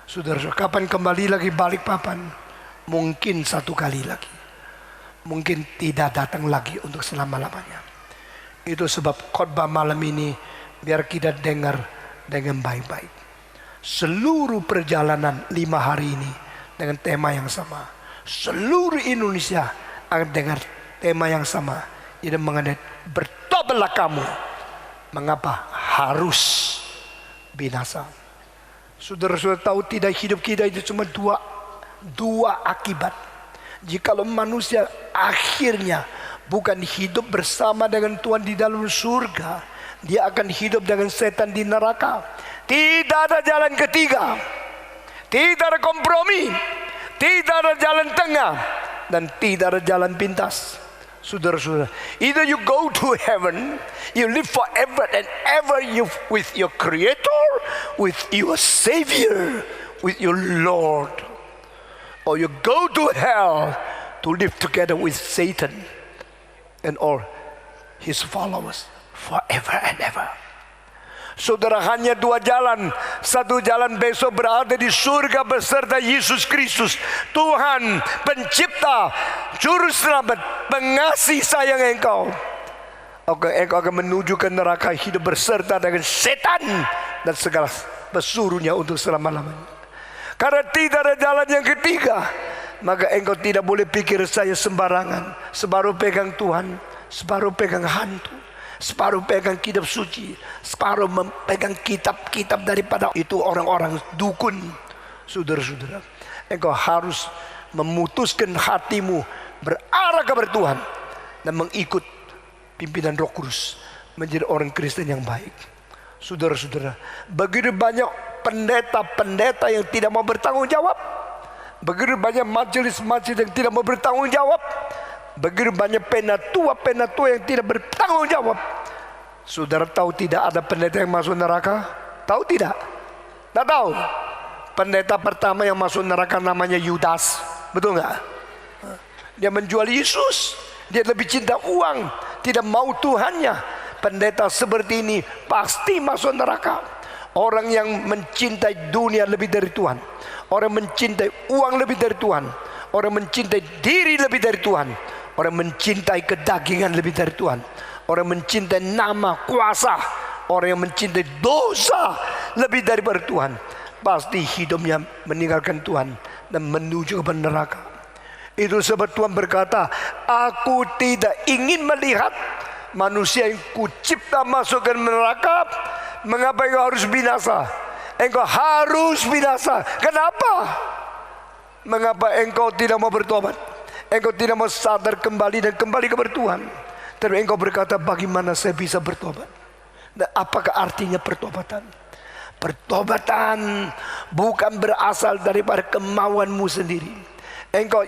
Saudara, kapan kembali lagi balik papan? Mungkin satu kali lagi. Mungkin tidak datang lagi untuk selama-lamanya. Itu sebab khotbah malam ini biar kita dengar dengan baik-baik. Seluruh perjalanan 5 hari ini dengan tema yang sama. Seluruh Indonesia akan dengar tema yang sama. Ini mengenai bertobatlah kamu. Mengapa harus binasa? Saudara-saudara tahu tidak, hidup kita itu cuma dua akibat. Jikalau manusia akhirnya bukan hidup bersama dengan Tuhan di dalam surga, dia akan hidup dengan setan di neraka. Tidak ada jalan ketiga, tidak ada kompromi, tidak ada jalan tengah, dan tidak ada jalan pintas. Saudara-saudara, either you go to heaven, you live forever and ever with your Creator, with your Savior, with your Lord, or you go to hell to live together with Satan and all his followers forever and ever. Saudara, hanya 2 jalan. Satu jalan besok berada di surga beserta Yesus Kristus, Tuhan pencipta, juru selamat, pengasih sayang engkau. Engkau akan menuju ke neraka, hidup beserta dengan setan dan segala pesuruhnya untuk selama-lamanya. Karena tidak ada jalan yang ketiga, maka engkau tidak boleh pikir saya sembarangan, separuh pegang Tuhan, separuh pegang hantu, separuh pegang kitab suci, separuh memegang kitab-kitab daripada itu orang-orang dukun. Saudara-saudara, engkau harus memutuskan hatimu berarah kepada Tuhan dan mengikut pimpinan Roh Kudus menjadi orang Kristen yang baik. Saudara-saudara, begitu banyak pendeta-pendeta yang tidak mau bertanggung jawab. Begitu banyak majelis-majelis yang tidak mau bertanggung jawab. Begitu banyak penatua-penatua yang tidak bertanggung jawab. Saudara tahu tidak ada pendeta yang masuk neraka? Tahu tidak? Tidak tahu. Pendeta pertama yang masuk neraka namanya Yudas. Betul nggak? Dia menjual Yesus. Dia lebih cinta uang, tidak mau Tuhannya. Pendeta seperti ini pasti masuk neraka. Orang yang mencintai dunia lebih dari Tuhan, orang mencintai uang lebih dari Tuhan, orang mencintai diri lebih dari Tuhan, orang mencintai kedagingan lebih dari Tuhan, orang mencintai nama, kuasa, orang yang mencintai dosa lebih daripada Tuhan, pasti hidupnya meninggalkan Tuhan dan menuju ke neraka. Itu sebab Tuhan berkata, aku tidak ingin melihat manusia yang kucipta masuk ke neraka. Mengapa engkau harus binasa? Engkau harus binasa. Kenapa? Mengapa engkau tidak mau bertobat? Engkau tidak mau sadar kembali dan kembali kepada Tuhan. Tapi engkau berkata, bagaimana saya bisa bertobat? Dan apakah artinya pertobatan? Pertobatan bukan berasal daripada kemauanmu sendiri. Engkau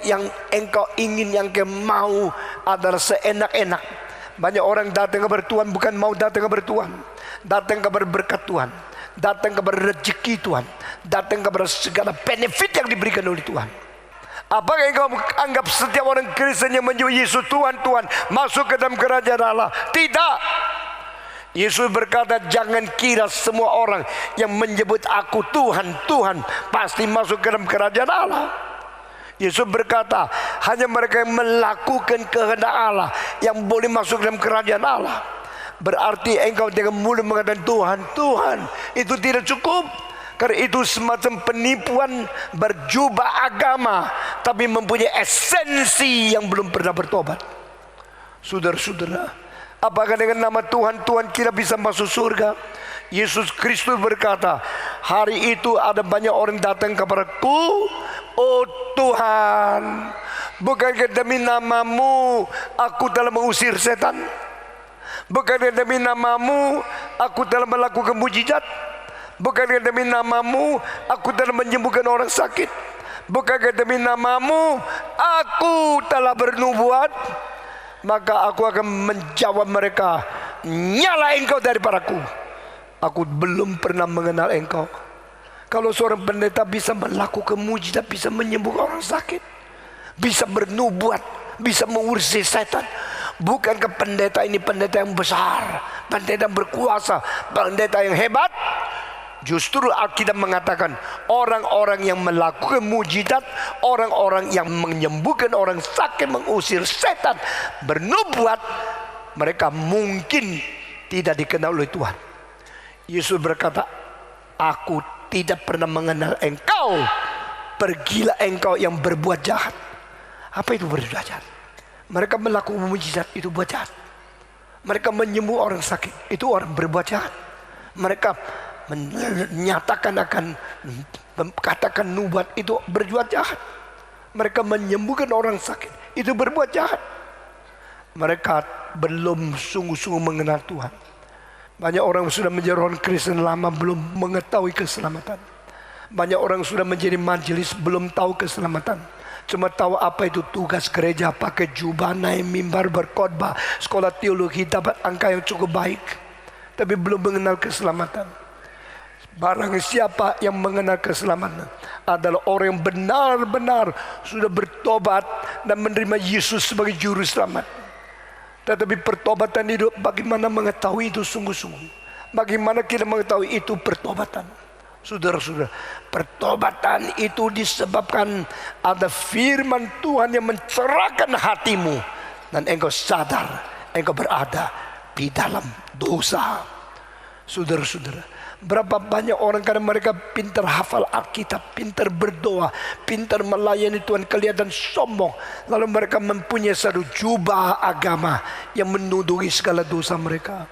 ingin, yang kau mau adalah seenak-enak. Banyak orang datang kepada Tuhan bukan mau datang kepada Tuhan, datang kepada berkat Tuhan, datang kepada rezeki Tuhan, datang kepada segala benefit yang diberikan oleh Tuhan. Apakah engkau anggap setiap orang Kristen yang menyebut Yesus Tuhan, Tuhan masuk ke dalam kerajaan Allah? Tidak. Yesus berkata, jangan kira semua orang yang menyebut aku Tuhan, Tuhan pasti masuk ke dalam kerajaan Allah. Yesus berkata, hanya mereka yang melakukan kehendak Allah yang boleh masuk dalam kerajaan Allah. Berarti engkau dengan mulut mengatakan Tuhan, Tuhan, itu tidak cukup. Karena itu semacam penipuan berjubah agama, tapi mempunyai esensi yang belum pernah bertobat. Saudara-saudara, apakah dengan nama Tuhan, Tuhan kita bisa masuk surga? Yesus Kristus berkata, hari itu ada banyak orang datang kepadaku, oh Tuhan, bukankah demi namamu aku telah mengusir setan? Bukankah demi namamu aku telah melakukan mujizat? Bukankah demi namamu aku telah menyembuhkan orang sakit? Bukankah demi namamu aku telah bernubuat? Maka aku akan menjawab mereka, nyala engkau daripadaku, aku belum pernah mengenal engkau. Kalau seorang pendeta bisa melakukan mujizat, bisa menyembuhkan orang sakit, bisa bernubuat, bisa mengusir setan, bukankah pendeta ini pendeta yang besar, pendeta yang berkuasa, pendeta yang hebat? Justru Alkitab mengatakan orang-orang yang melakukan mujizat, orang-orang yang menyembuhkan orang sakit, mengusir setan, bernubuat, mereka mungkin tidak dikenal oleh Tuhan. Yesus berkata, aku tidak pernah mengenal engkau, pergilah engkau yang berbuat jahat. Apa itu berbuat jahat? Mereka melakukan mujizat, itu buat jahat. Mereka menyembuh orang sakit, itu orang berbuat jahat. Mereka menyatakan akan katakan nubuat, itu berbuat jahat. Mereka menyembuhkan orang sakit, itu berbuat jahat. Mereka belum sungguh-sungguh mengenal Tuhan. Banyak orang sudah menjadi orang Kristen lama belum mengetahui keselamatan. Banyak orang sudah menjadi majelis belum tahu keselamatan. Cuma tahu apa itu tugas gereja, pakai jubah, naik mimbar, berkhotbah, sekolah teologi, dapat angka yang cukup baik, tapi belum mengenal keselamatan. Barang siapa yang mengenal keselamatan adalah orang yang benar-benar sudah bertobat dan menerima Yesus sebagai juru selamat. Tetapi pertobatan itu bagaimana mengetahui itu sungguh-sungguh? Bagaimana kita mengetahui itu pertobatan? Saudara-saudara, pertobatan itu disebabkan ada firman Tuhan yang mencerahkan hatimu dan engkau sadar engkau berada di dalam dosa. Saudara-saudara, berapa banyak orang karena mereka pintar hafal Alkitab, pintar berdoa, pintar melayani Tuhan, kelihatan sombong. Lalu mereka mempunyai satu jubah agama yang menutupi segala dosa mereka.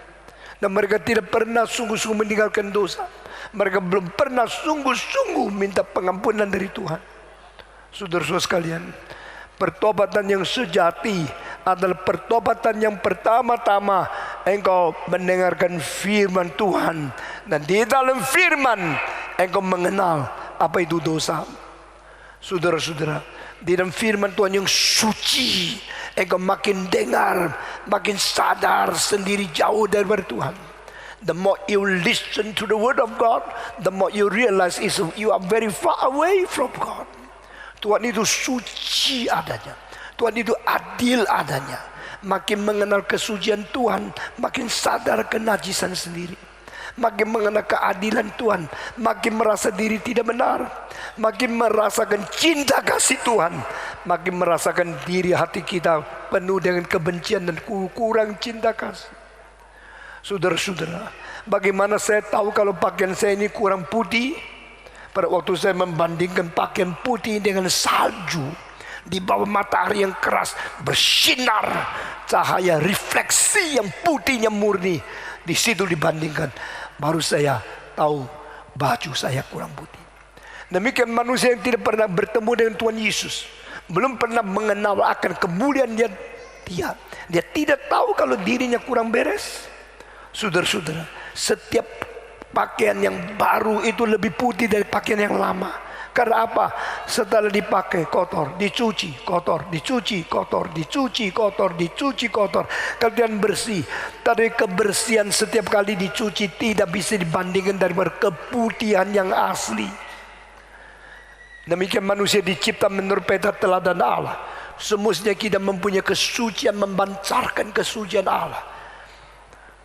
Dan mereka tidak pernah sungguh-sungguh meninggalkan dosa. Mereka belum pernah sungguh-sungguh minta pengampunan dari Tuhan. Saudara-saudara sekalian, pertobatan yang sejati adalah pertobatan yang pertama-tama engkau mendengarkan firman Tuhan Dan di dalam firman engkau mengenal apa itu dosa. Saudara-saudara, di dalam firman Tuhan yang suci, engkau makin dengar, makin sadar sendiri jauh dari Tuhan. The more you listen to the word of God, the more you realize you are very far away from God. Tuhan itu suci adanya, Tuhan itu adil adanya. Makin mengenal kesucian Tuhan, makin sadar kenajisan sendiri. Makin mengenal keadilan Tuhan, makin merasa diri tidak benar, makin merasakan cinta kasih Tuhan, makin merasakan diri hati kita penuh dengan kebencian dan kurang cinta kasih. Saudara-saudara, bagaimana saya tahu kalau pakaian saya ini kurang putih? Pada waktu saya membandingkan pakaian putih dengan salju di bawah matahari yang keras, bersinar cahaya refleksi yang putihnya murni, di situ dibandingkan, baru saya tahu baju saya kurang putih. Demikian manusia yang tidak pernah bertemu dengan Tuhan Yesus, belum pernah mengenal akan kemuliaan dia tidak tahu kalau dirinya kurang beres. Saudara-saudara, setiap pakaian yang baru itu lebih putih dari pakaian yang lama. Karena apa? Setelah dipakai kotor, dicuci kotor, dicuci kotor, dicuci kotor, dicuci kotor, kemudian bersih. Tapi kebersihan setiap kali dicuci tidak bisa dibandingkan dengan keputihan yang asli. Demikian manusia dicipta menurut peta teladan Allah. Semestinya kita mempunyai kesucian, memancarkan kesucian Allah.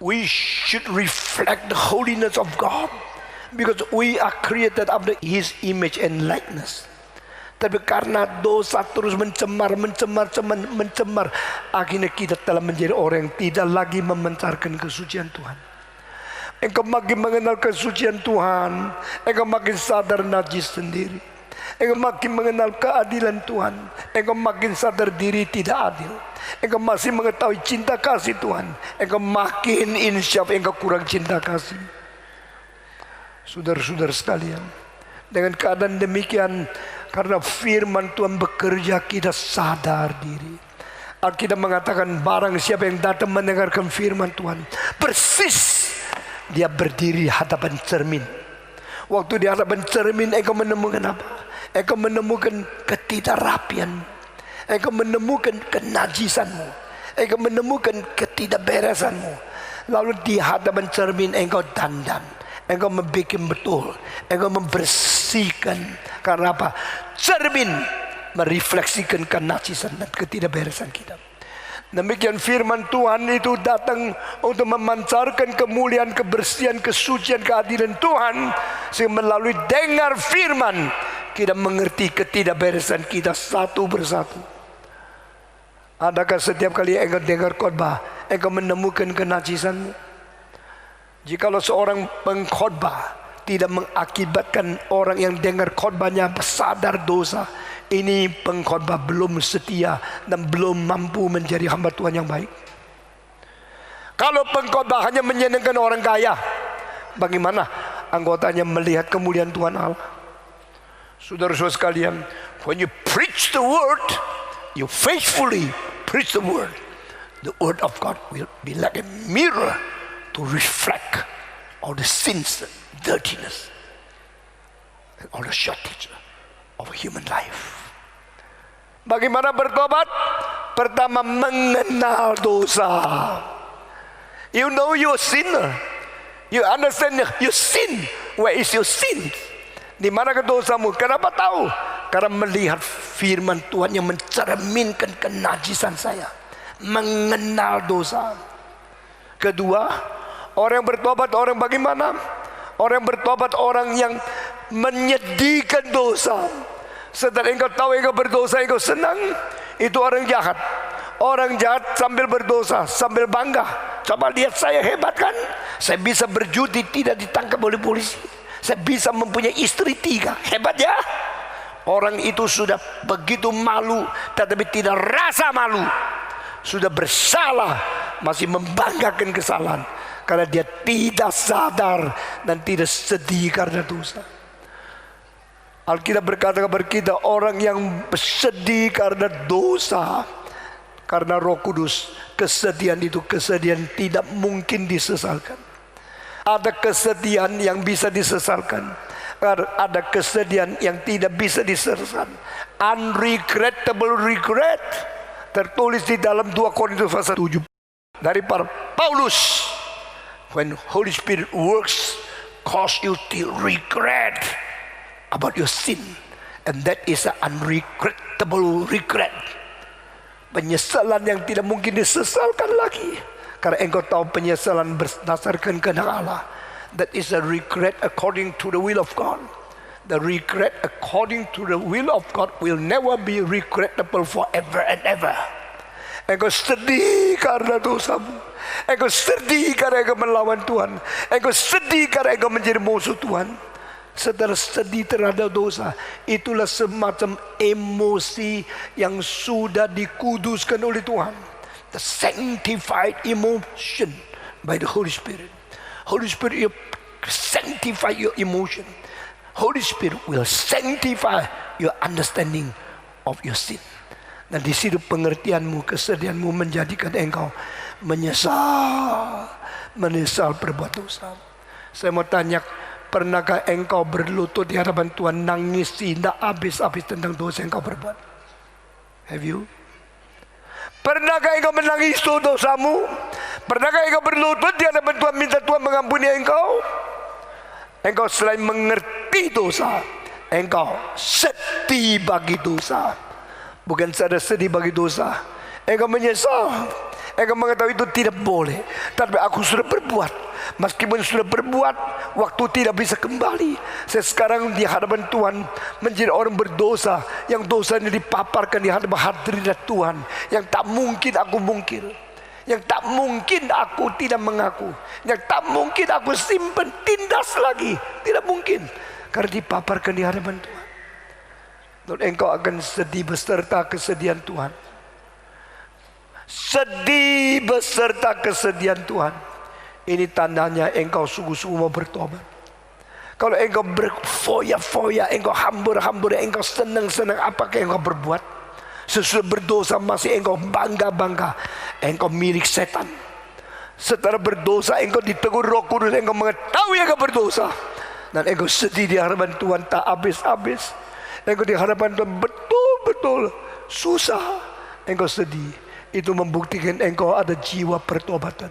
We should reflect the holiness of God, because we are created after His image and likeness. Tapi karena dosa terus mencemar, akhirnya kita telah menjadi orang yang tidak lagi memancarkan kesucian Tuhan. Engkau makin mengenal kesucian Tuhan, engkau makin sadar najis sendiri. Engkau makin mengenal keadilan Tuhan, engkau makin sadar diri tidak adil. Engkau masih mengetahui cinta kasih Tuhan, engkau makin insyaf engkau kurang cinta kasih. Saudara-saudara sekalian, dengan keadaan demikian, karena firman Tuhan bekerja, kita sadar diri. Alkitab mengatakan barang siapa yang datang mendengarkan firman Tuhan, persis dia berdiri hadapan cermin. Waktu di hadapan cermin, engkau menemukan apa? Engkau menemukan ketidakrapian, engkau menemukan kenajisanmu, engkau menemukan ketidakberesanmu. Lalu di hadapan cermin engkau dandan, engkau membuat betul, engkau membersihkan. Karena apa? Cermin merefleksikan kenajisan dan ketidakberesan kita. Demikian firman Tuhan itu datang untuk memancarkan kemuliaan, kebersihan, kesucian, keadilan Tuhan. Sehingga melalui dengar firman, kita mengerti ketidakberesan kita satu persatu. Adakah setiap kali engkau dengar khotbah, engkau menemukan kenajisanmu? Jikalau seorang pengkhotbah tidak mengakibatkan orang yang dengar khotbahnya sadar dosa, ini pengkhotbah belum setia dan belum mampu menjadi hamba Tuhan yang baik. Kalau pengkhotbah hanya menyenangkan orang kaya, bagaimana anggotanya melihat kemuliaan Tuhan Allah? Saudara-saudara sekalian, when you preach the word, you faithfully preach the word of God will be like a mirror to reflect all the sins, dirtiness, and all the shortage of human life. Bagaimana bertobat? Pertama, mengenal dosa. You know you're a sinner. You understand your sin. Where is your sin? Di mana dosamu? Kenapa tahu? Karena melihat firman Tuhan yang mencerminkan kenajisan saya, mengenal dosa. Kedua, orang yang bertobat orang bagaimana? Orang yang bertobat orang yang menyedihkan dosa. Setelah engkau tahu engkau berdosa, engkau senang, itu orang jahat. Orang jahat sambil berdosa, sambil bangga. Coba lihat saya hebat kan? Saya bisa berjudi tidak ditangkap oleh polisi. Saya bisa mempunyai istri 3. Hebat ya? Orang itu sudah begitu malu, tetapi tidak rasa malu. Sudah bersalah, masih membanggakan kesalahan. Karena dia tidak sadar dan tidak sedih karena dosa. Alkitab berkata kepada kita, orang yang bersedih karena dosa, karena Roh Kudus, kesedihan itu kesedihan tidak mungkin disesalkan. Ada kesedihan yang bisa disesalkan, ada kesedihan yang tidak bisa disesalkan. Unregrettable regret tertulis di dalam 2 Korintus pasal 7 dari para Paulus. When Holy Spirit works, cause you to regret about your sin, and that is an unregrettable regret. Penyesalan yang tidak mungkin disesalkan lagi, karena engkau tahu penyesalan berdasarkan kehendak Allah. That is a regret according to the will of God. The regret according to the will of God will never be regrettable forever and ever. Engkau sedih karena dosamu. Engkau sedih karena engkau melawan Tuhan. Engkau sedih karena engkau menjadi musuh Tuhan. Saudara, sedih terhadap dosa itulah semacam emosi yang sudah dikuduskan oleh Tuhan. The sanctified emotion by the Holy Spirit. Holy Spirit will sanctify your emotion. Holy Spirit will sanctify your understanding of your sin. Dan di situ pengertianmu, kesedihanmu menjadikan engkau menyesal berbuat dosa. Saya mau tanya, pernahkah engkau berlutut di hadapan Tuhan nangis tidak habis-habis tentang dosa yang engkau berbuat? Have you? Pernahkah engkau menangis dosamu? Pernahkah engkau berlutut di hadapan Tuhan minta Tuhan mengampuni engkau? Engkau selain mengerti dosa, engkau sedih bagi dosa. Bukan saja sedih bagi dosa, engkau menyesal. Engkau mengetahui itu tidak boleh, tapi aku sudah berbuat. Meskipun sudah berbuat, waktu tidak bisa kembali. Saya sekarang di hadapan Tuhan menjadi orang berdosa, yang dosanya dipaparkan di hadapan hadirat Tuhan, yang tak mungkin aku mungkir, yang tak mungkin aku tidak mengaku, yang tak mungkin aku simpan tindas lagi. Tidak mungkin, karena dipaparkan di hadapan Tuhan. Dan engkau akan sedih beserta kesedihan Tuhan. Sedih beserta kesedihan Tuhan. Ini tandanya engkau sungguh-sungguh mau bertobat. Kalau engkau berfoya-foya, engkau hambur-hambur, engkau senang-senang apakah engkau berbuat, sesudah berdosa masih engkau bangga-bangga, engkau milik setan. Setelah berdosa engkau ditegur Roh Kudus, engkau mengetahui engkau berdosa, dan engkau sedih di hadapan Tuhan tak habis-habis. Engkau di hadapan Tuhan betul-betul susah, engkau sedih. Itu membuktikan engkau ada jiwa pertobatan.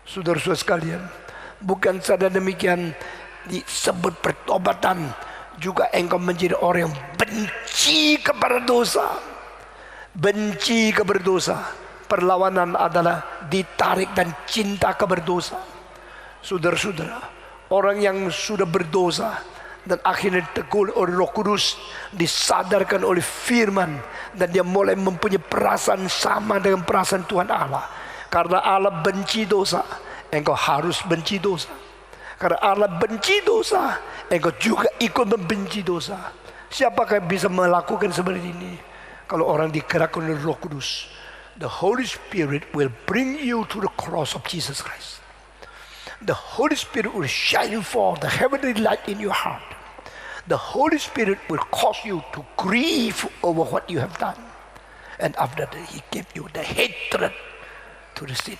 Saudara-saudara sekalian, bukan saja demikian disebut pertobatan, juga engkau menjadi orang yang benci kepada dosa. Benci kepada dosa. Perlawanan adalah ditarik dan cinta kepada dosa. Saudara-saudara, orang yang sudah berdosa dan akhirnya ditegur oleh Roh Kudus, disadarkan oleh firman, dan dia mulai mempunyai perasaan sama dengan perasaan Tuhan Allah. Karena Allah benci dosa, engkau harus benci dosa. Karena Allah benci dosa, engkau juga ikut membenci dosa. Siapakah yang bisa melakukan seperti ini? Kalau orang digerakkan oleh Roh Kudus. The Holy Spirit will bring you to the cross of Jesus Christ. The Holy Spirit will shine forth the heavenly light in your heart. The Holy Spirit will cause you to grieve over what you have done. And after that, He gave you the hatred to the sin.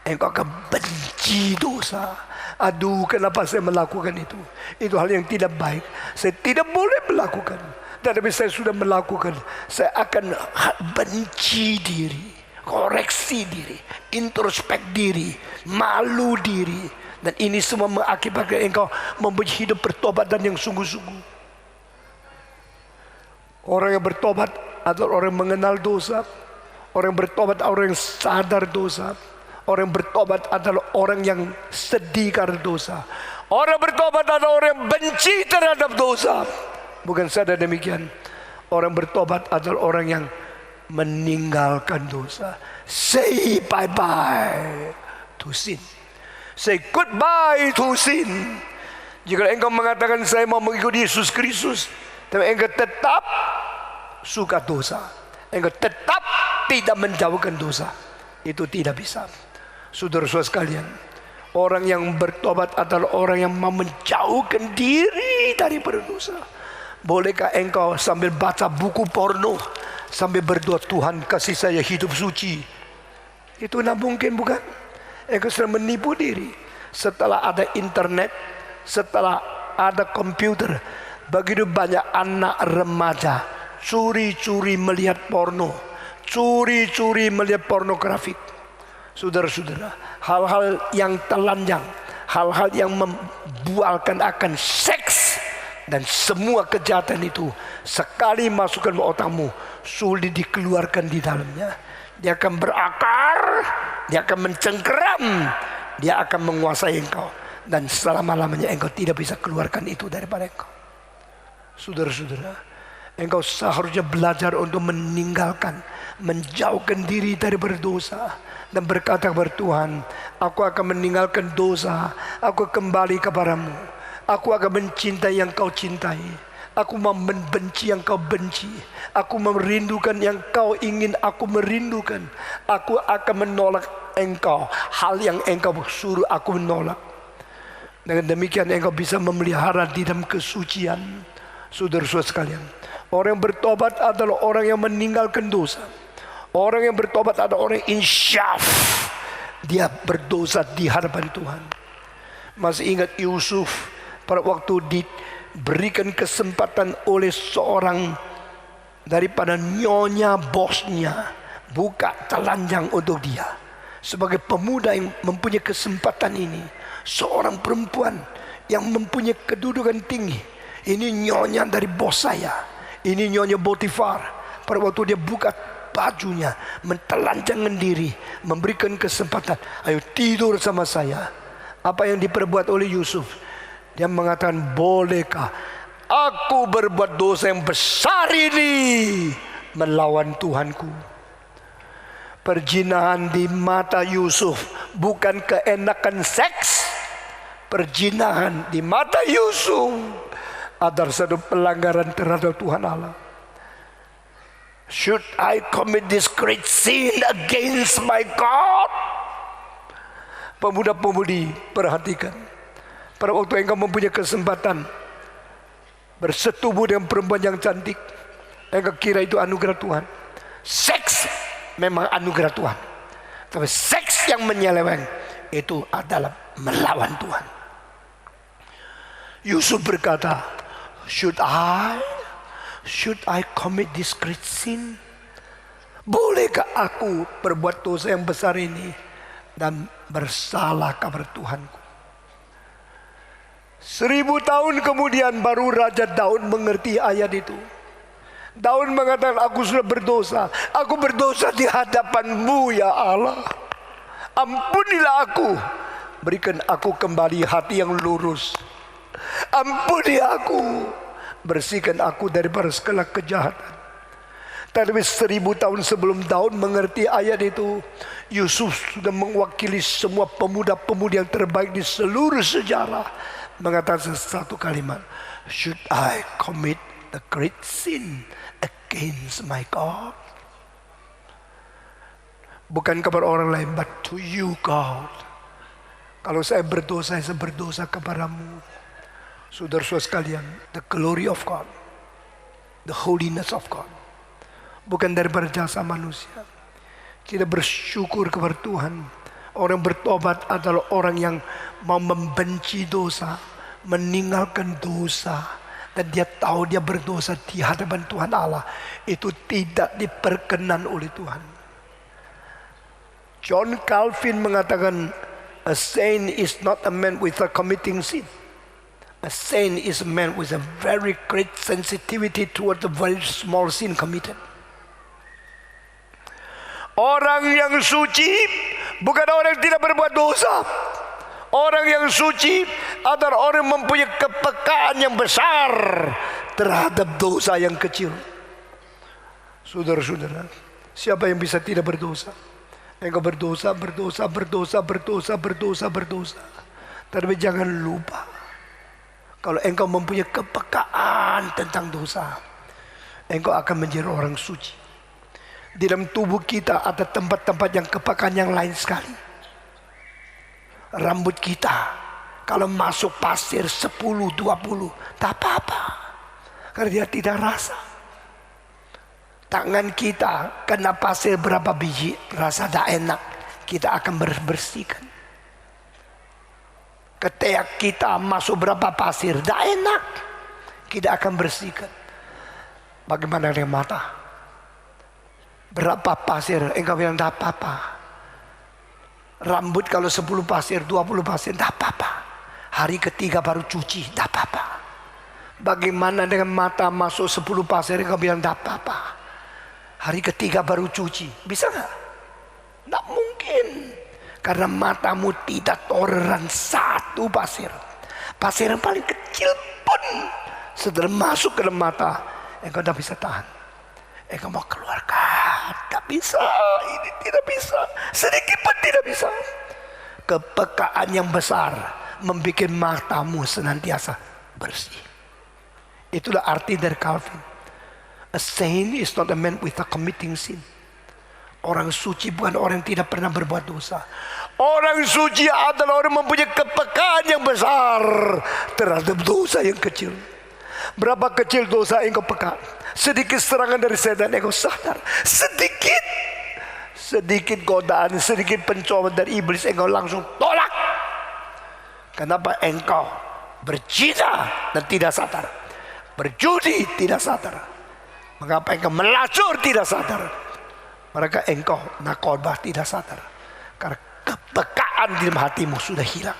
Engkau akan benci dosa. Aduh, kenapa saya melakukan itu? Itu hal yang tidak baik. Saya tidak boleh melakukan. Tetapi saya sudah melakukan. Saya akan benci diri, koreksi diri, introspek diri, malu diri. Dan ini semua mengakibatkan engkau mempunyai hidup pertobatan yang sungguh-sungguh. Orang yang bertobat adalah orang yang mengenal dosa. Orang yang bertobat adalah orang yang sadar dosa. Orang yang bertobat adalah orang yang sedih karena dosa. Orang yang bertobat adalah orang yang benci terhadap dosa. Bukan saja demikian, orang bertobat adalah orang yang meninggalkan dosa. Say bye-bye to sin. Say goodbye to sin. Jika engkau mengatakan saya mau mengikuti Yesus Kristus, tapi engkau tetap suka dosa, engkau tetap tidak menjauhkan dosa, itu tidak bisa. Saudara-saudara sekalian, orang yang bertobat adalah orang yang mau menjauhkan diri daripada dosa. Bolehkah engkau sambil baca buku porno, sambil berdoa, Tuhan kasih saya hidup suci? Itu tidak mungkin, bukan? Engkau sedang menipu diri. setelah ada internet, setelah ada komputer, begitu banyak anak remaja curi-curi melihat porno, curi-curi melihat pornografik. Saudara-saudara, hal-hal yang telanjang, hal-hal yang membualkan akan seks, dan semua kejahatan itu sekali masukkan ke otakmu, sulit dikeluarkan di dalamnya. Dia akan berakar, dia akan mencengkeram, dia akan menguasai engkau, dan selama-lamanya engkau tidak bisa keluarkan itu daripada engkau. Saudara-saudara, engkau seharusnya belajar untuk meninggalkan, menjauhkan diri dari berdosa, dan berkata kepada Tuhan, aku akan meninggalkan dosa, aku kembali kepadamu, aku akan mencintai yang kau cintai, aku mau membenci yang kau benci, aku merindukan yang kau ingin aku merindukan, aku akan menolak engkau hal yang engkau suruh aku menolak. Dengan demikian engkau bisa memelihara di dalam kesucian. Saudara-saudara sekalian, orang yang bertobat adalah orang yang meninggalkan dosa. Orang yang bertobat adalah orang yang insyaf, dia berdosa di hadapan Tuhan. Masih ingat Yusuf pada waktu diberikan kesempatan oleh seorang daripada nyonya bosnya buka telanjang untuk dia. Sebagai pemuda yang mempunyai kesempatan ini, seorang perempuan yang mempunyai kedudukan tinggi, ini nyonya dari bos saya, ini nyonya Potifar. Pada waktu dia buka bajunya, mentelanjangkan diri, memberikan kesempatan, ayo tidur sama saya. Apa yang diperbuat oleh Yusuf? Dia mengatakan, bolehkah aku berbuat dosa yang besar ini melawan Tuhanku? Perzinahan di mata Yusuf bukan keenakan seks. Perzinahan di mata Yusuf adalah satu pelanggaran terhadap Tuhan Allah. Should I commit this great sin against my God? Pemuda-pemudi, perhatikan. Pada waktu engkau mempunyai kesempatan bersetubuh dengan perempuan yang cantik, engkau kira itu anugerah Tuhan. Seks memang anugerah Tuhan, tapi seks yang menyeleweng itu adalah melawan Tuhan. Yusuf berkata, Should I commit this great sin? Bolehkah aku berbuat dosa yang besar ini dan bersalah kepada Tuhanku? 1000 tahun kemudian baru Raja Daud mengerti ayat itu. Daud mengatakan, aku sudah berdosa, aku berdosa di hadapan-Mu ya Allah. Ampunilah aku, berikan aku kembali hati yang lurus. Ampuni aku, bersihkan aku daripada segala kejahatan. Tapi 1000 tahun sebelum Daud mengerti ayat itu, Yusuf sudah mewakili semua pemuda-pemudi yang terbaik di seluruh sejarah, mengatakan satu kalimat, Should I commit a great sin against my God? Bukan kepada orang lain, but to you God. Kalau saya berdosa kepadamu. Saudara-saudara sekalian, the glory of God, the holiness of God, bukan daripada jasa manusia. Kita bersyukur kepada Tuhan. Orang bertobat adalah orang yang mau membenci dosa, meninggalkan dosa, dan dia tahu dia berdosa di hadapan Tuhan Allah. Itu tidak diperkenan oleh Tuhan. John Calvin mengatakan, a saint is not a man without committing sin. A saint is a man with a very great sensitivity toward the very small sin committed. Orang yang suci bukan orang yang tidak berbuat dosa. Orang yang suci adalah orang yang mempunyai kepekaan yang besar terhadap dosa yang kecil. Saudara-saudara, siapa yang bisa tidak berdosa? Engkau berdosa. Tapi jangan lupa, kalau engkau mempunyai kepekaan tentang dosa, engkau akan menjadi orang suci. Di dalam tubuh kita ada tempat-tempat yang kepekaan yang lain sekali. Rambut kita kalau masuk pasir 10-20 tak apa-apa, karena dia tidak rasa. Tangan kita kena pasir berapa biji, rasa tak enak, kita akan bersihkan. Ketika kita masuk berapa pasir, tidak enak. Kita akan bersihkan. Bagaimana dengan mata? Berapa pasir, engkau bilang tidak apa-apa. Rambut kalau 10 pasir, 20 pasir, tidak apa-apa. Hari ketiga baru cuci, tidak apa-apa. Bagaimana dengan mata masuk 10 pasir, engkau bilang tidak apa-apa. Hari ketiga baru cuci, bisa nggak? Tidak mungkin. Karena matamu tidak toleran satu pasir. Pasir yang paling kecil pun setelah masuk ke dalam mata, engkau tidak bisa tahan. Engkau mau keluarkan, tidak bisa. Ini tidak bisa. Sedikit pun tidak bisa. Kepekaan yang besar membuat matamu senantiasa bersih. Itulah arti dari Calvin. A saint is not a man without committing sin. Orang suci bukan orang yang tidak pernah berbuat dosa. Orang suci adalah orang yang mempunyai kepekaan yang besar terhadap dosa yang kecil. Berapa kecil dosa engkau peka? Sedikit serangan dari setan engkau sadar. Sedikit godaan, sedikit pencobaan dari iblis engkau langsung tolak. Kenapa? Engkau berzina dan tidak sadar, berjudi tidak sadar. Mengapa engkau melacur tidak sadar? Mereka engkau narkoba tidak sadar. Karena kepekaan di dalam hatimu sudah hilang.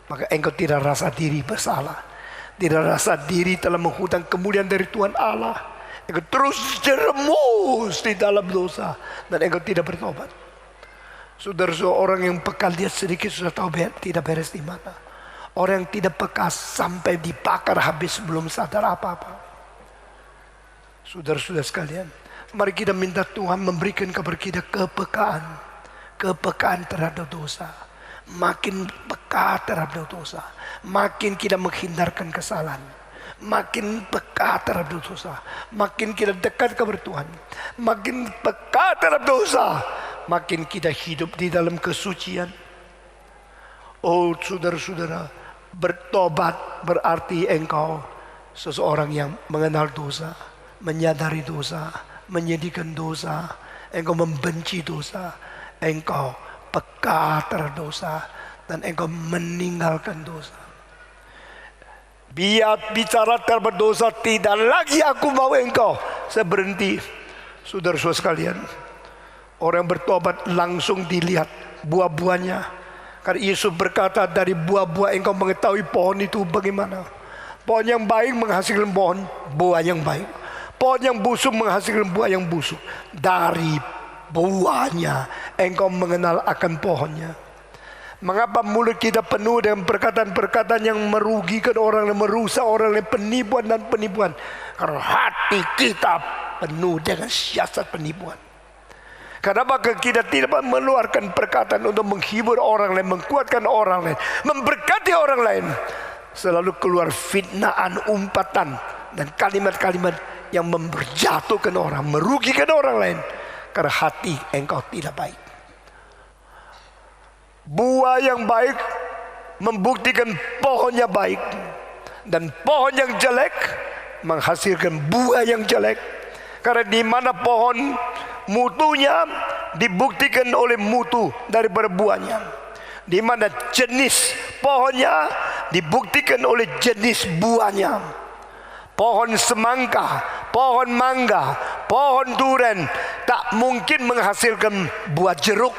Maka engkau tidak rasa diri bersalah. Tidak rasa diri telah menghutang kemuliaan dari Tuhan Allah. Engkau terus jeremus di dalam dosa. Dan engkau tidak bertobat. Saudara-saudara, orang yang peka lihat sedikit sudah tahu tidak beres di mata. Orang yang tidak peka sampai dibakar habis belum sadar apa-apa. Saudara-saudara sekalian, mari kita minta Tuhan memberikan kepada kita kepekaan terhadap dosa. Makin peka terhadap dosa, makin kita menghindarkan kesalahan. Makin peka terhadap dosa, makin kita dekat kepada Tuhan. Makin peka terhadap dosa, makin kita hidup di dalam kesucian. Oh saudara-saudara, bertobat berarti engkau seseorang yang mengenal dosa, menyadari dosa, menyedihkan dosa, engkau membenci dosa, engkau peka terhadap dosa, dan engkau meninggalkan dosa. Biar bicara terhadap dosa, tidak lagi aku mau engkau. Saya berhenti. Saudara-saudara sekalian, orang yang bertobat langsung dilihat buah-buahnya. Karena Yesus berkata, dari buah-buah engkau mengetahui pohon itu bagaimana. Pohon yang baik menghasilkan buah yang baik. Pohon yang busuk menghasilkan buah yang busuk. Dari buahnya engkau mengenal akan pohonnya. Mengapa mulut kita penuh dengan perkataan-perkataan yang merugikan orang, yang merusak orang, yang penipuan dan penipuan? Karena hati kita penuh dengan siasat penipuan. Kenapa kita tidak mengeluarkan perkataan untuk menghibur orang lain, menguatkan orang lain, memberkati orang lain? Selalu keluar fitnaan, umpatan, dan kalimat-kalimat yang menjatuhkan orang, merugikan orang lain. Karena hati engkau tidak baik. Buah yang baik membuktikan pohonnya baik, dan pohon yang jelek menghasilkan buah yang jelek. Karena di mana pohon mutunya dibuktikan oleh mutu daripada buahnya. Di mana jenis pohonnya dibuktikan oleh jenis buahnya. Pohon semangka, pohon mangga, pohon durian tak mungkin menghasilkan buah jeruk.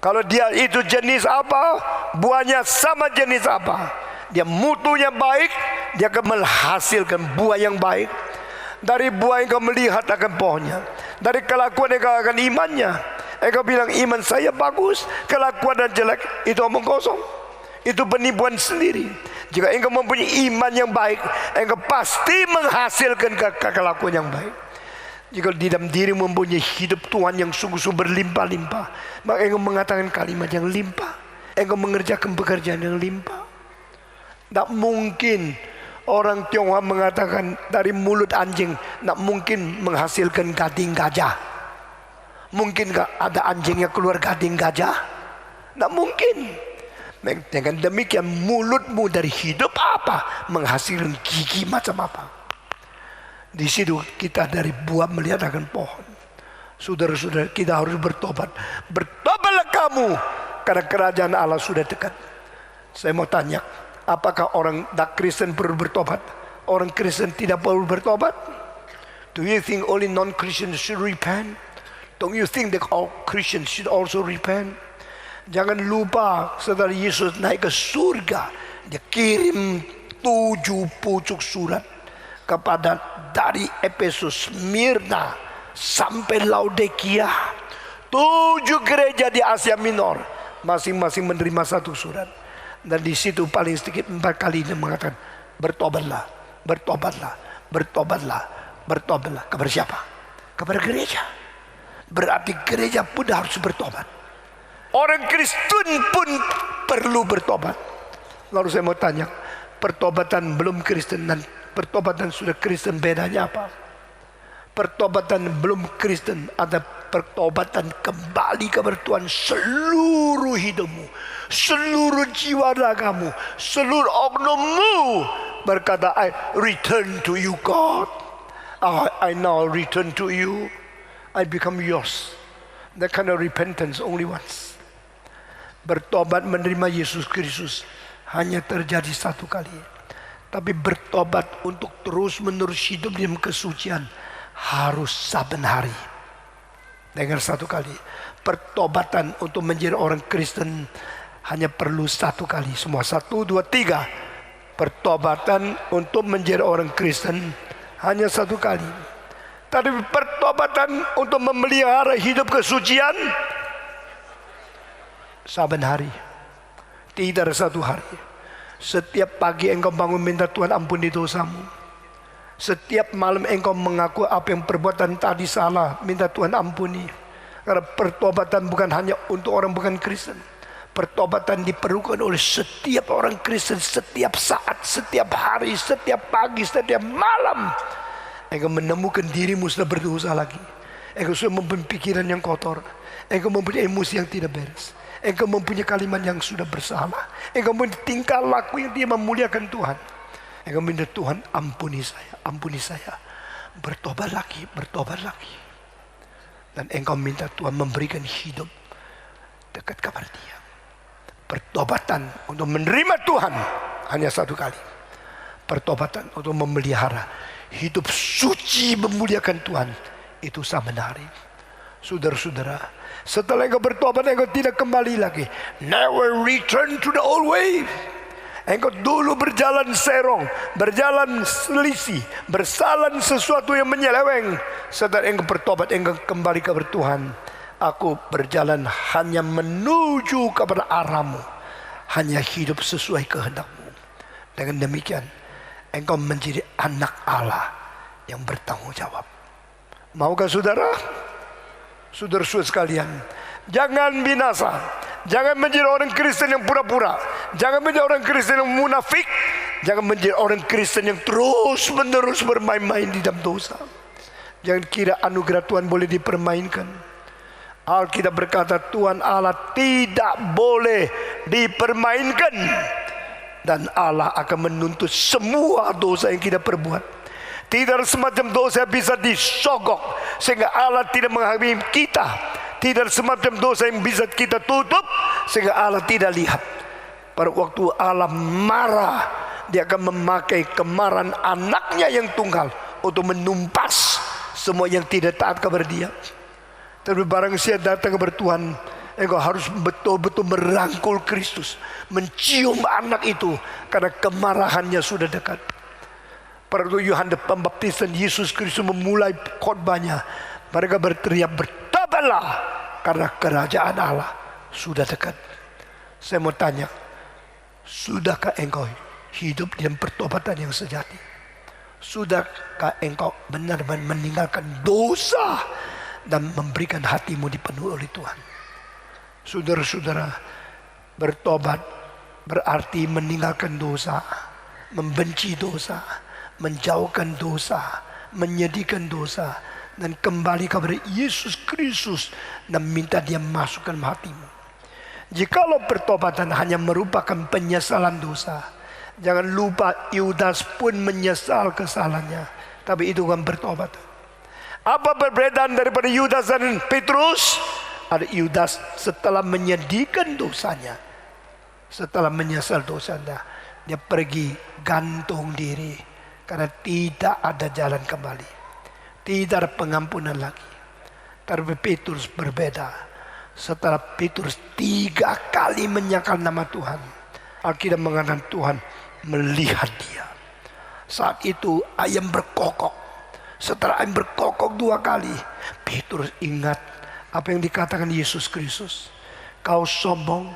Kalau dia itu jenis apa, buahnya sama jenis apa. Dia mutunya baik, dia akan menghasilkan buah yang baik. Dari buah yang kau melihat akan pohonnya. Dari kelakuan yang kau akan imannya. Engkau bilang iman saya bagus, kelakuan dan jelek, itu omong kosong. Itu penipuan sendiri. Jika engkau mempunyai iman yang baik, engkau pasti menghasilkan kelakuan yang baik. Jika di dalam diri mempunyai hidup Tuhan yang sungguh-sungguh berlimpah-limpah, maka engkau mengatakan kalimat yang limpah. Engkau mengerjakan pekerjaan yang limpah. Tak mungkin orang Tionghoa mengatakan dari mulut anjing tak mungkin menghasilkan gading gajah. Mungkinkah ada anjing yang keluar gading gajah? Tak mungkin. Dengan demikian mulutmu dari hidup apa menghasilkan gigi macam apa? Di situ kita dari buah melihat akan pohon. Saudara-saudara, kita harus bertobat. Bertobatlah kamu, karena kerajaan Allah sudah dekat. Saya mau tanya, apakah orang tak Kristen perlu bertobat? Orang Kristen tidak perlu bertobat? Do you think only non-Christians should repent? Don't you think that all Christians should also repent? Jangan lupa setelah Yesus naik ke surga, dia kirim 7 pucuk surat kepada dari Efesus, Smyrna sampai Laodikia. 7 gereja di Asia Minor, masing-masing menerima 1 surat. Dan di situ paling sedikit 4 kali dia mengatakan, bertobatlah, bertobatlah, bertobatlah, bertobatlah. Kepada siapa? Kepada gereja. Berarti gereja pun harus bertobat. Orang Kristen pun perlu bertobat. Lalu saya mau tanya, pertobatan belum Kristen dan pertobatan sudah Kristen bedanya apa? Pertobatan belum Kristen ada pertobatan kembali kepada Tuhan seluruh hidupmu, seluruh jiwa ragamu, seluruh oknummu. Berkata, I return to you God. I now return to you. I become yours. That kind of repentance only once. Bertobat menerima Yesus Kristus hanya terjadi 1 kali. Tapi bertobat untuk terus menerus hidup dalam kesucian harus saben hari. Dengar 1 kali. Pertobatan untuk menjadi orang Kristen hanya perlu 1 kali. Semua 1, 2, 3. Pertobatan untuk menjadi orang Kristen hanya 1 kali. Tapi pertobatan untuk memelihara hidup kesucian saben hari. Tidak ada 1 hari. Setiap pagi engkau bangun minta Tuhan ampuni dosamu. Setiap malam engkau mengaku apa yang perbuatan tadi salah, minta Tuhan ampuni. Karena pertobatan bukan hanya untuk orang bukan Kristen. Pertobatan diperlukan oleh setiap orang Kristen, setiap saat, setiap hari, setiap pagi, setiap malam. Engkau menemukan dirimu sudah berdosa lagi. Engkau sudah mempunyai pikiran yang kotor. Engkau mempunyai emosi yang tidak beres. Engkau mempunyai kalimat yang sudah bersalah. Engkau mempunyai tingkah laku yang tidak memuliakan Tuhan. Engkau minta Tuhan ampuni saya, ampuni saya. Bertobat lagi, bertobat lagi. Dan engkau minta Tuhan memberikan hidup dekat kepada Dia. Pertobatan untuk menerima Tuhan hanya 1 kali. Pertobatan untuk memelihara hidup suci memuliakan Tuhan itu saben hari. Saudara-saudara, setelah engkau bertobat, engkau tidak kembali lagi. Never return to the old way. Engkau dulu berjalan serong, berjalan selisih, bersalan sesuatu yang menyeleweng. Setelah engkau bertobat, engkau kembali kepada Tuhan. Aku berjalan hanya menuju kepada arahmu, hanya hidup sesuai kehendakmu. Dengan demikian, engkau menjadi anak Allah yang bertanggung jawab. Maukah saudara? Saudara-saudara sekalian, jangan binasa. Jangan menjadi orang Kristen yang pura-pura. Jangan menjadi orang Kristen yang munafik. Jangan menjadi orang Kristen yang terus-menerus bermain-main di dalam dosa. Jangan kira anugerah Tuhan boleh dipermainkan. Alkitab berkata Tuhan Allah tidak boleh dipermainkan. Dan Allah akan menuntut semua dosa yang kita perbuat. Tidak ada semacam dosa bisa disogok sehingga Allah tidak menghakimi kita. Tidak ada semacam dosa yang bisa kita tutup sehingga Allah tidak lihat. Pada waktu Allah marah, Dia akan memakai kemarahan anaknya yang tunggal untuk menumpas semua yang tidak taat kepada Dia. Tapi barang siapa datang kepada Tuhan, engkau harus betul-betul merangkul Kristus, mencium anak itu karena kemarahannya sudah dekat. Pada waktu Yohanes Pembaptisan, Yesus Kristus memulai khotbahnya, mereka berteriak, bertobatlah karena kerajaan Allah sudah dekat. Saya mau tanya, sudahkah engkau hidup dalam pertobatan yang sejati? Sudahkah engkau benar-benar meninggalkan dosa dan memberikan hatimu dipenuhi oleh Tuhan? Saudara-saudara, bertobat berarti meninggalkan dosa, membenci dosa, menjauhkan dosa, menyedihkan dosa, dan kembali kepada Yesus Kristus dan minta Dia masukkan hatimu. Jikalau pertobatan hanya merupakan penyesalan dosa, jangan lupa Yudas pun menyesal kesalahannya, tapi itu bukan pertobatan. Apa perbedaan daripada Yudas dan Petrus? Ada Yudas setelah menyedihkan dosanya, Setelah menyesal dosanya, dia pergi gantung diri karena tidak ada jalan kembali, tidak ada pengampunan lagi. Tapi Petrus berbeda. Setelah Petrus 3 kali menyangkal nama Tuhan, Alkitab mengatakan Tuhan melihat dia. Saat itu ayam berkokok. Setelah ayam berkokok 2 kali, Petrus ingat apa yang dikatakan Yesus Kristus. Kau sombong,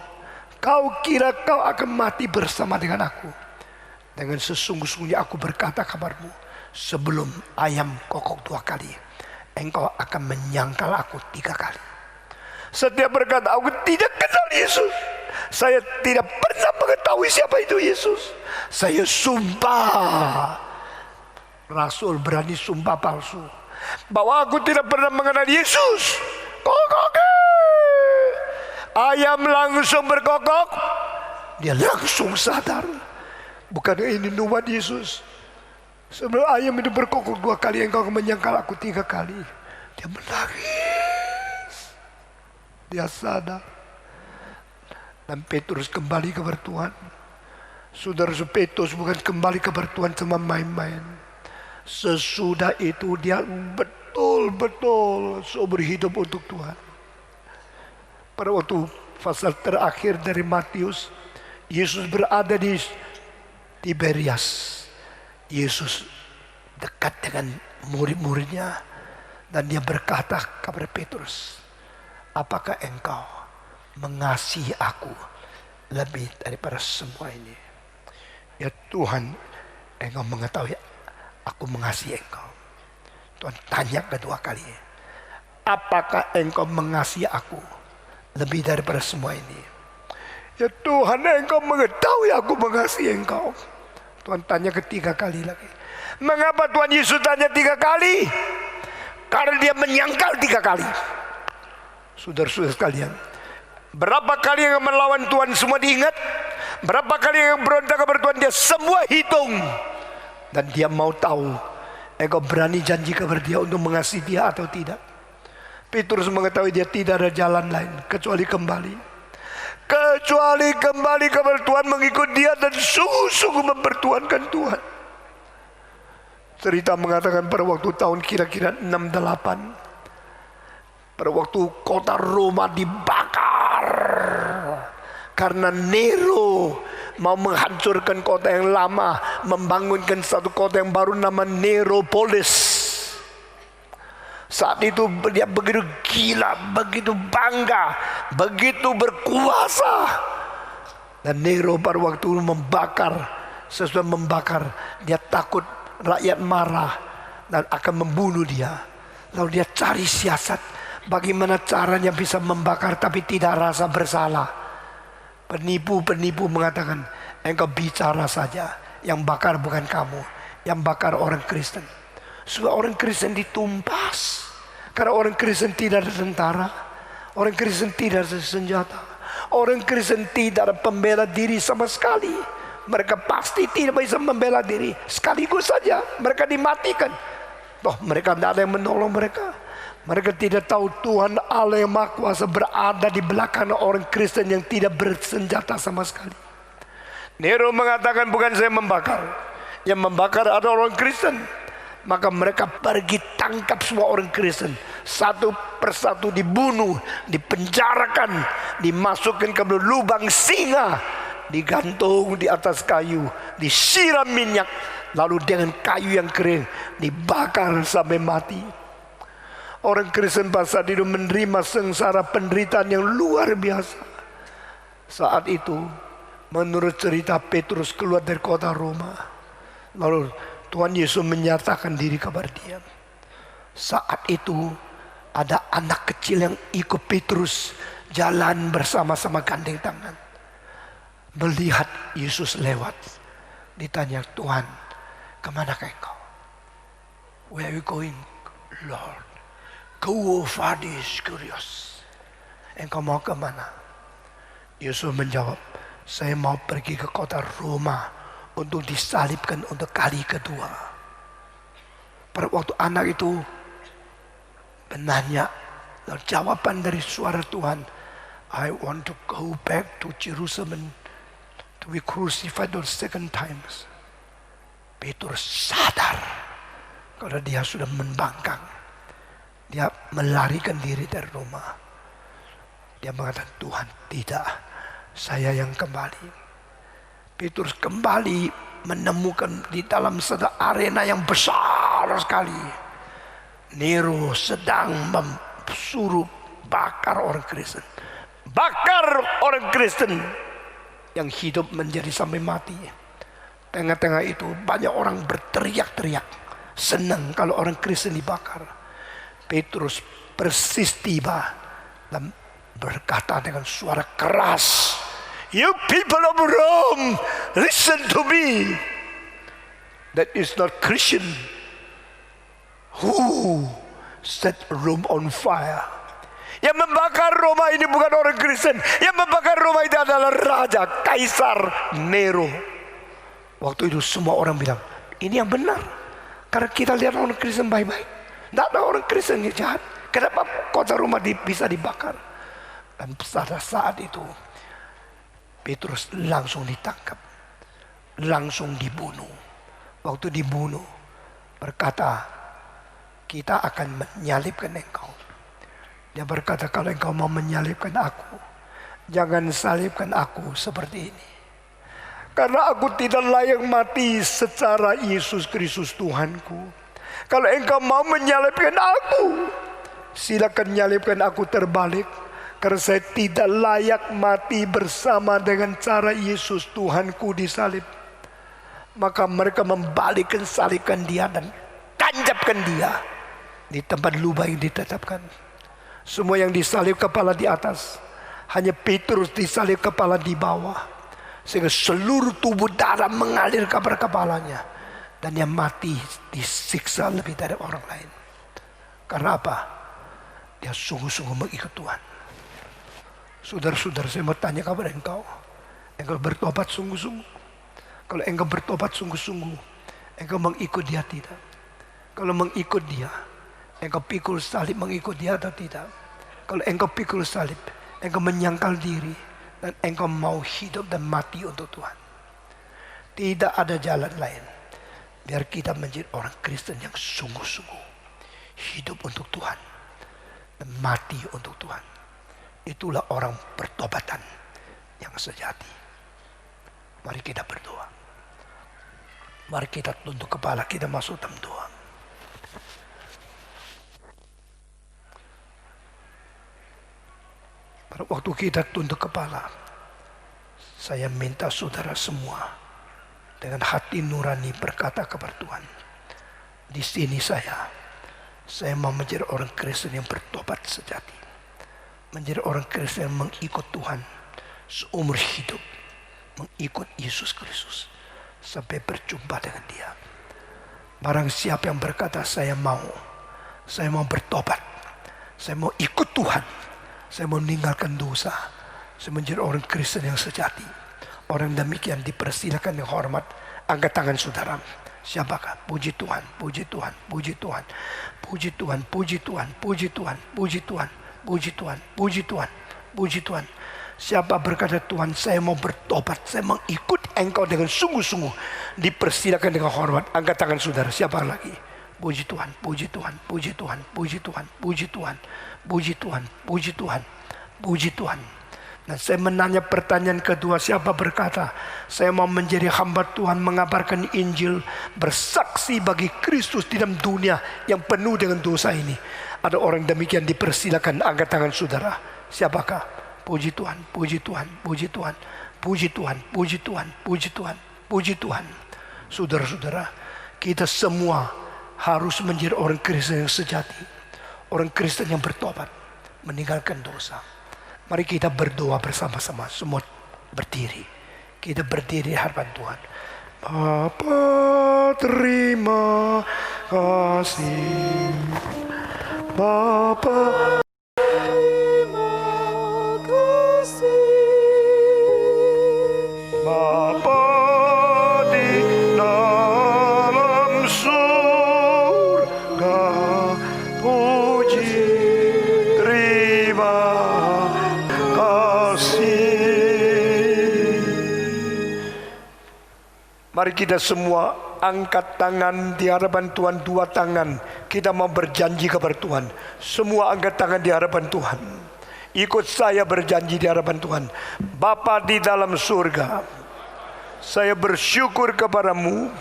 kau kira kau akan mati bersama dengan aku. Dengan sesungguh-sungguhnya aku berkata kabarmu, sebelum ayam kokok 2 kali, engkau akan menyangkal aku 3 kali. Setiap berkata, aku tidak kenal Yesus. Saya tidak pernah mengetahui siapa itu Yesus. Saya sumpah. Rasul berani sumpah palsu bahwa aku tidak pernah mengenal Yesus. Kokok. Ayam langsung berkokok. Dia langsung sadar. Bukan ini nubuat Yesus. Sebelum ayam itu berkokok 2 kali, engkau akan menyangkal aku 3 kali. Dia menangis. Dia sadar. Dan Petrus kembali kepada Tuhan. Saudara, Petrus bukan kembali kepada Tuhan cuma main-main. Sesudah itu dia betul-betul seumur hidup untuk Tuhan. Pada waktu pasal terakhir dari Matius, Yesus berada di Tiberias. Yesus dekat dengan murid-muridnya dan dia berkata kepada Petrus, apakah engkau mengasihi aku lebih daripada semua ini? Ya Tuhan, engkau mengetahui aku mengasihi engkau. Tuhan tanya kedua kali, apakah engkau mengasihi aku lebih daripada semua ini? Ya Tuhan, engkau mengetahui aku mengasihi engkau. Tuhan tanya ketiga kali lagi. Mengapa Tuhan Yesus tanya 3 kali? Karena dia menyangkal 3 kali. Saudara-saudara sekalian, berapa kali yang melawan Tuhan semua diingat. Berapa kali yang berontak kepada Tuhan, dia semua hitung. Dan dia mau tahu, engkau berani janji kepada dia untuk mengasihi dia atau tidak. Petrus mengetahui dia tidak ada jalan lain kecuali kembali. Kecuali kembali kepada Tuhan, mengikut dia dan sungguh-sungguh mempertuhankan Tuhan. Cerita mengatakan pada waktu tahun kira-kira 68, pada waktu kota Roma dibakar karena Nero mau menghancurkan kota yang lama, membangunkan satu kota yang baru nama Neropolis. Saat itu dia begitu gila, begitu bangga, begitu berkuasa. Dan Nero pada waktu itu membakar, sesudah membakar, dia takut rakyat marah dan akan membunuh dia. Lalu dia cari siasat, bagaimana caranya bisa membakar tapi tidak rasa bersalah. Penipu-penipu mengatakan, engkau bicara saja, yang bakar bukan kamu, yang bakar orang Kristen. Supaya orang Kristen ditumpas. Karena orang Kristen tidak ada tentara, orang Kristen tidak ada senjata, orang Kristen tidak ada pembela diri sama sekali. Mereka pasti tidak bisa membela diri. Sekaligus saja mereka dimatikan. Toh mereka tidak ada yang menolong mereka. Mereka tidak tahu Tuhan Allah yang Maha Kuasa berada di belakang orang Kristen yang tidak bersenjata sama sekali. Nero mengatakan, bukan saya membakar, yang membakar adalah orang Kristen. Maka mereka pergi tangkap semua orang Kristen, satu persatu dibunuh, dipenjarakan, dimasukkan ke lubang singa, digantung di atas kayu, disiram minyak, lalu dengan kayu yang kering dibakar sampai mati. Orang Kristen pada saat itu menerima sengsara penderitaan yang luar biasa. Saat itu menurut cerita, Petrus keluar dari kota Roma, lalu Tuhan Yesus menyatakan diri kepada dia. Saat itu ada anak kecil yang ikut Petrus jalan bersama-sama gandeng tangan. Melihat Yesus lewat, ditanya, Tuhan, kemana engkau? Where are you going, Lord? Go Father is curious. Engkau mau kemana? Yesus menjawab, saya mau pergi ke kota Roma untuk disalibkan untuk kali kedua. Pada waktu anak itu menanya, jawaban dari suara Tuhan, I want to go back to Jerusalem to be crucified on second times, Petrus sadar kalau dia sudah membangkang. Dia melarikan diri dari rumah. Dia mengatakan, Tuhan tidak, saya yang kembali. Petrus kembali menemukan di dalam satu arena yang besar sekali. Nero sedang suruh bakar orang Kristen. Bakar orang Kristen yang hidup menjadi sampai mati. Tengah-tengah itu banyak orang berteriak-teriak, senang kalau orang Kristen dibakar. Petrus persis tiba dan berkata dengan suara keras, "You people of Rome, listen to me. That is not Christian. Who set Rome on fire?" Yang membakar Roma ini bukan orang Kristen. Yang membakar Roma itu adalah Raja Kaisar Nero. Waktu itu semua orang bilang, ini yang benar. Karena kita lihat orang Kristen baik-baik. Tidak ada orang Kristen yang jahat. Kenapa kota Roma bisa dibakar? Dan pada saat itu Petrus langsung ditangkap, langsung dibunuh. Waktu dibunuh berkata, kita akan menyalibkan engkau. Dia berkata, kalau engkau mau menyalibkan aku, jangan salibkan aku seperti ini. Karena aku tidak layak mati secara Yesus Kristus Tuhanku. Kalau engkau mau menyalibkan aku, silakan nyalibkan aku terbalik. Karena saya tidak layak mati bersama dengan cara Yesus Tuhanku disalib. Maka mereka membalikkan, salibkan dia dan tancapkan dia di tempat lubang yang ditetapkan. Semua yang disalib kepala di atas, hanya Petrus disalib kepala di bawah. Sehingga seluruh tubuh darah mengalir ke kepalanya. Dan dia mati disiksa lebih dari orang lain. Karena apa? Dia sungguh-sungguh mengikut Tuhan. Saudara-saudara, saya mau tanya kepada engkau. Engkau bertobat sungguh-sungguh? Kalau engkau bertobat sungguh-sungguh, engkau mengikut dia tidak? Kalau mengikut dia, engkau pikul salib mengikut dia atau tidak? Kalau engkau pikul salib, engkau menyangkal diri, dan engkau mau hidup dan mati untuk Tuhan. Tidak ada jalan lain. Biar kita menjadi orang Kristen yang sungguh-sungguh hidup untuk Tuhan dan mati untuk Tuhan. Itulah orang pertobatan yang sejati. Mari kita berdoa. Mari kita tunduk kepala, kita masuk dalam doa. Pada waktu kita tunduk kepala, saya minta saudara semua dengan hati nurani berkata kepada Tuhan, di sini saya mau menjadi orang Kristen yang bertobat sejati, menjadi orang Kristen yang mengikut Tuhan seumur hidup, mengikut Yesus Kristus sampai berjumpa dengan Dia. Barang siapa yang berkata saya mau bertobat, saya mau ikut Tuhan, saya mau meninggalkan dosa, saya menjadi orang Kristen yang sejati. Orang demikian dipersilakan yang hormat. Angkat tangan saudara. Siapakah? Puji Tuhan, puji Tuhan, puji Tuhan, puji Tuhan, puji Tuhan, puji Tuhan, puji Tuhan, puji Tuhan, puji Tuhan, puji Tuhan. Siapa berkata, Tuhan saya mau bertobat, saya mengikut engkau dengan sungguh-sungguh, dipersilakan dengan hormat. Angkat tangan saudara. Siapa lagi? Puji Tuhan, puji Tuhan, puji Tuhan, puji Tuhan, puji Tuhan, puji Tuhan, puji Tuhan, puji Tuhan. Dan saya menanya pertanyaan kedua, siapa berkata, saya mau menjadi hamba Tuhan, mengabarkan Injil, bersaksi bagi Kristus di dalam dunia yang penuh dengan dosa ini. Ada orang demikian, dipersilakan, angkat tangan saudara. Siapakah? Puji Tuhan, puji Tuhan, puji Tuhan, puji Tuhan, puji Tuhan, puji Tuhan, puji Tuhan. Saudara-saudara, kita semua harus menjadi orang Kristen yang sejati, orang Kristen yang bertobat, meninggalkan dosa. Mari kita berdoa bersama-sama, semua berdiri. Kita berdiri di hadapan Tuhan. Bapa terima kasih, Bapa terima kasih, Bapa di dalam surga, puji terima kasih. Mari kita semua angkat tangan di hadapan Tuhan, dua tangan. Kita mau berjanji kepada Tuhan. Semua angkat tangan di hadapan Tuhan. Ikut saya berjanji di hadapan Tuhan. Bapa di dalam surga, saya bersyukur kepadamu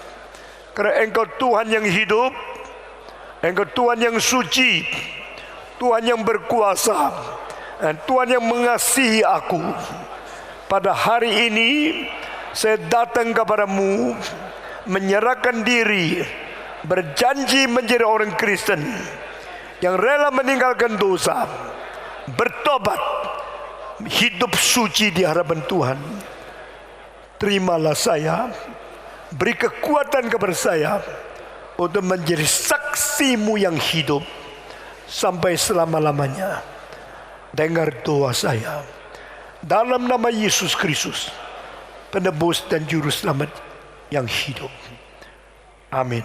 karena Engkau Tuhan yang hidup, Engkau Tuhan yang suci, Tuhan yang berkuasa, dan Tuhan yang mengasihi aku. Pada hari ini saya datang kepadamu, menyerahkan diri, berjanji menjadi orang Kristen yang rela meninggalkan dosa, bertobat, hidup suci di hadapan Tuhan. Terimalah saya, beri kekuatan kepada saya untuk menjadi saksimu yang hidup sampai selama-lamanya. Dengar doa saya dalam nama Yesus Kristus, penebus dan juru selamat yang hidup. Amin.